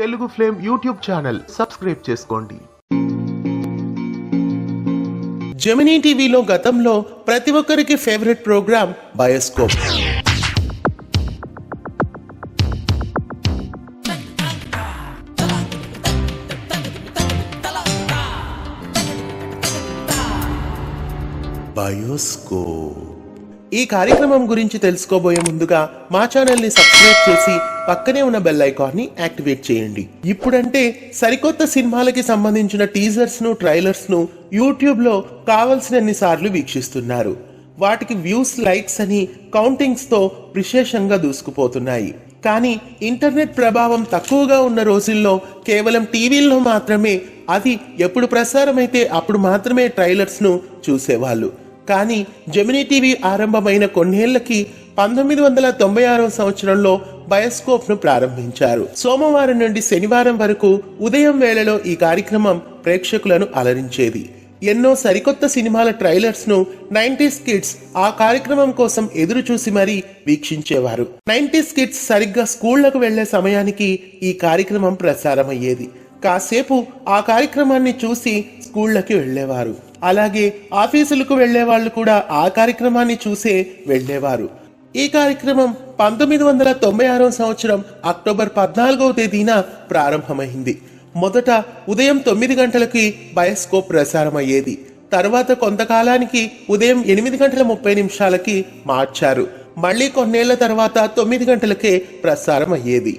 Telugu flame YouTube channel subscribe చేసుకోండి. Gemini టీవీలో గతంలో ప్రతి ఒక్కరికి ఫేవరెట్ ప్రోగ్రామ్ బయోస్కోప్. ఈ కార్యక్రమం గురించి తెలుసుకోబోయే ముందుగా మా ఛానల్ ని సబ్స్క్రైబ్ చేసి పక్కనే ఉన్న బెల్ ఐకాన్ ని యాక్టివేట్ చేయండి. ఇప్పుడంటే సరికొత్త సినిమాలకి సంబంధించిన టీజర్స్ ను ట్రైలర్స్ ను యూట్యూబ్ లో కావలసినన్ని సార్లు వీక్షిస్తున్నారు. వాటికి వ్యూస్, లైక్స్ అని కౌంటింగ్స్ తో విశేషంగా దూసుకుపోతున్నాయి. కానీ ఇంటర్నెట్ ప్రభావం తక్కువగా ఉన్న రోజుల్లో కేవలం టీవీల్లో మాత్రమే, అది ఎప్పుడు ప్రసారమైతే అప్పుడు మాత్రమే ట్రైలర్స్ ను చూసేవాళ్ళు. కానీ జెమినీ టీవీ ఆరంభమైన కొన్నేళ్లకి 1996 సంవత్సరంలో బయోస్కోప్ ను ప్రారంభించారు. సోమవారం నుండి శనివారం వరకు ఉదయం వేళలో ఈ కార్యక్రమం ప్రేక్షకులను అలరించేది. ఎన్నో సరికొత్త సినిమాల ట్రైలర్స్ ను 90s కిడ్స్ ఆ కార్యక్రమం కోసం ఎదురు చూసి మరీ వీక్షించేవారు. 90s కిడ్స్ సరిగ్గా స్కూళ్లకు వెళ్లే సమయానికి ఈ కార్యక్రమం ప్రసారమయ్యేది. కాసేపు ఆ కార్యక్రమాన్ని చూసి స్కూళ్లకి వెళ్లేవారు. అలాగే ఆఫీసులకు వెళ్లే వాళ్ళు కూడా ఆ కార్యక్రమాన్ని చూసే వెళ్లేవారు. ఈ కార్యక్రమం 1996 సంవత్సరం అక్టోబర్ 14వ తేదీన ప్రారంభమైంది. మొదట ఉదయం 9 గంటలకి బయోస్కోప్ ప్రసారమయ్యేది. తర్వాత కొంతకాలానికి ఉదయం 8:30 మార్చారు. మళ్లీ కొన్నేళ్ల తర్వాత 9 గంటలకే ప్రసారం అయ్యేది.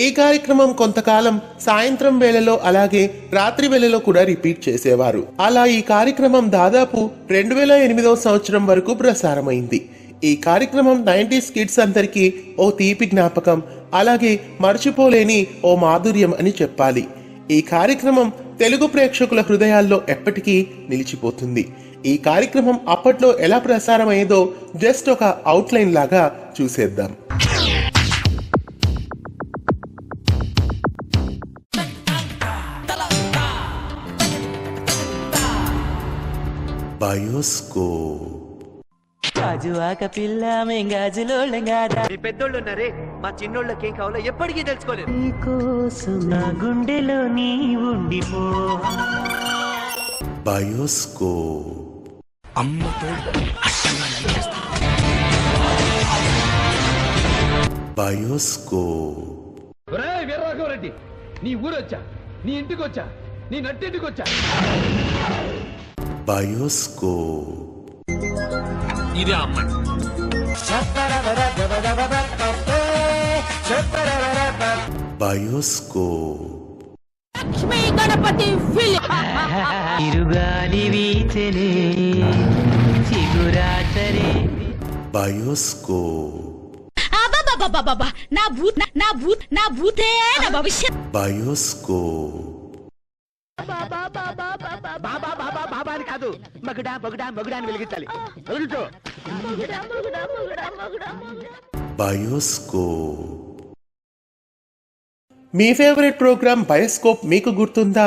ఈ కార్యక్రమం కొంతకాలం సాయంత్రం వేళలో అలాగే రాత్రి వేళలో కూడా రిపీట్ చేసేవారు. అలా ఈ కార్యక్రమం దాదాపు 2008 సంవత్సరం వరకు ప్రసారమైంది. ఈ కార్యక్రమం 90s కిడ్స్ అందరికీ ఓ తీపి జ్ఞాపకం, అలాగే మర్చిపోలేని ఓ మాధుర్యం అని చెప్పాలి. ఈ కార్యక్రమం తెలుగు ప్రేక్షకుల హృదయాల్లో ఎప్పటికీ నిలిచిపోతుంది. ఈ కార్యక్రమం అప్పట్లో ఎలా ప్రసారమయ్యేదో జస్ట్ ఒక అవుట్లైన్ లాగా చూసేద్దాం. పెద్దోళ్ళు ఉన్నారే, మా చిన్నోళ్ళకి ఏం కావాలో ఎప్పటికీ తెలుసుకోలేదు. గుండెలో నీ ఉండిపో వీరరాఘవరెడ్డి, నీ ఊరొచ్చా, నీ ఇంటికి వచ్చా, నీ నట్టింటికి వచ్చా. ఇదే అమ్మాయి. లక్ష్మీ గణపతి ఇరుగాలి వీచలే చిగురాచరే నా భూతే నా భవిష్యత్. బాబా అని కాదు, మగుడా మగుడా మగుడా అని వెలిగించాలి. మీ ఫేవరెట్ ప్రోగ్రామ్ బయోస్కోప్ మీకు గుర్తుందా?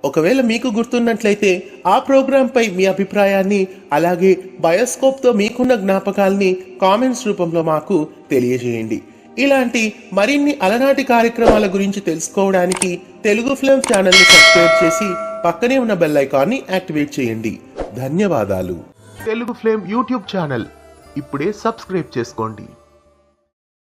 ఒకవేళ మీకు గుర్తున్నట్లయితే ఆ ప్రోగ్రామ్ పై మీ అభిప్రాయాన్ని, అలాగే బయోస్కోప్ తో మీకున్న జ్ఞాపకాల్ని కామెంట్స్ రూపంలో మాకు తెలియజేయండి. ఇలాంటి మరిన్ని అలనాటి కార్యక్రమాల గురించి తెలుసుకోవడానికి తెలుగు ఫిల్మ్ ఛానల్ ని సబ్స్క్రైబ్ చేసి పక్కనే ఉన్న బెల్ ఐకాన్ ని యాక్టివేట్ చేయండి. ధన్యవాదాలు. తెలుగు ఫ్లేమ్ యూట్యూబ్ ఛానల్ ఇప్పుడే సబ్స్క్రైబ్ చేసుకోండి.